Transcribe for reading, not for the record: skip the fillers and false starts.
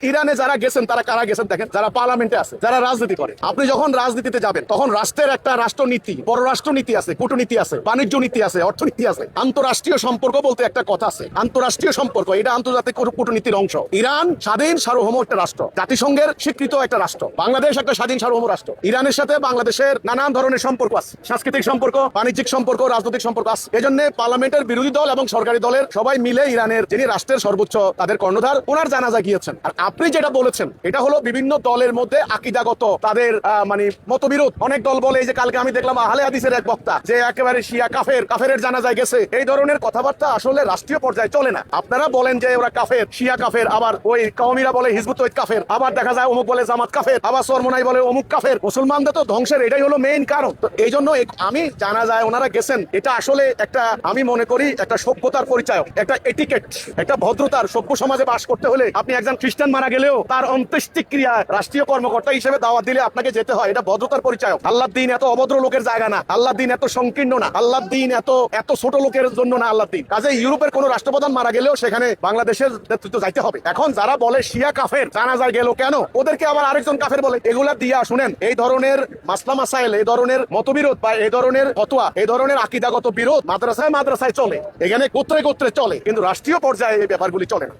ইরানে যারা গেছেন তারা কারা গেছেন দেখেন, যারা পার্লামেন্টে আছে, যারা রাজনীতি করে। আপনি যখন রাজনীতিতে যাবেন তখন রাষ্ট্রের একটা রাষ্ট্রনীতি, পররাষ্ট্র নীতি আছে, কূটনীতি আছে, বাণিজ্য নীতি আছে, অর্থনীতি আছে, আন্তরাষ্ট্রীয় সম্পর্ক বলতে একটা কথা আছে। আন্তরাষ্ট্রীয় সম্পর্ক এটা আন্তর্জাতিক কূটনীতির অংশ। ইরান স্বাধীন সার্বভৌম একটা রাষ্ট্র, জাতিসংঘের স্বীকৃত একটা রাষ্ট্র। বাংলাদেশ একটা স্বাধীন সার্বভৌম রাষ্ট্র। ইরানের সাথে বাংলাদেশের নানান ধরনের সম্পর্ক আছে, সাংস্কৃতিক সম্পর্ক, বাণিজ্যিক সম্পর্ক, রাজনৈতিক সম্পর্ক আছে। এজন্য পার্লামেন্টের বিরোধী দল এবং সরকারি দলের সবাই মিলে ইরানের যিনি রাষ্ট্রের সর্বোচ্চ তাদের কর্ণধার, ওনার জানাজা গিয়েছেন। আর আপনি যেটা বলেছেন এটা হলো বিভিন্ন দলের মধ্যে আকীদাগত তাদের মানে মতবিরোধ। অনেক দল বলে, এই যে কালকে আমি দেখলাম আহলে হাদিসের এক বক্তা যে একেবারে শিয়া কাফেরের জানাজায় গেছে। এই ধরনের কথাবার্তা আসলে রাষ্ট্রীয় পর্যায়ে চলে না। আপনারা বলেন যে ওরা কাফের, শিয়া কাফের, আবার ওই কওমিরা বলে হিজবুত তৌহিদ কাফের, আবার দেখা যায় অমুক বলে জামাত কাফের, আবার সরমনাই বলে অমুক কাফের। মুসলমানদের তো ধ্বংসের এটাই হলো মেইন কারণ। তো এই জন্য আমি জানা যায় ওনারা গেছেন, এটা আসলে একটা, আমি মনে করি একটা সভ্যতার পরিচয়, একটা এটিকেট, একটা ভদ্রতার। সভ্য সমাজে বাস করতে হলে আপনি একজন খ্রিস্টান মারা গেলেও তার অন্ত্যেষ্টিক্রিয়া রাষ্ট্রীয় কর্মকর্তা হিসেবে দাওয়াত দিলে আপনাকে যেতে হয়, এটা ভদ্রতার পরিচয়। আল্লাহর দিন এত অভদ্র লোকের জায়গা না, আল্লাহর দিন এত সংকীর্ণ না, আল্লাহর দিন এত ছোট লোকের জন্য না আল্লাহর দিন। কাজে ইউরোপের কোন রাষ্ট্রপ্রধান মারা গেলেও সেখানে বাংলাদেশের নেতৃত্ব যাইতে হবে। এখন যারা বলে শিয়া কাফের, জানাজায় গেল কেন, ওদেরকে আবার আরেকজন কাফের বলে, এগুলা দিয়া শুনেন, এই ধরনের মাসলা মাসাইল, এই ধরনের মতবিরোধ বা এই ধরনের ফতোয়া, এই ধরনের আকীদাগত বিরোধ মাদ্রাসায় চলে, এখানে গোত্রে চলে, কিন্তু রাষ্ট্রীয় পর্যায়ে এই ব্যাপারগুলি চলে না।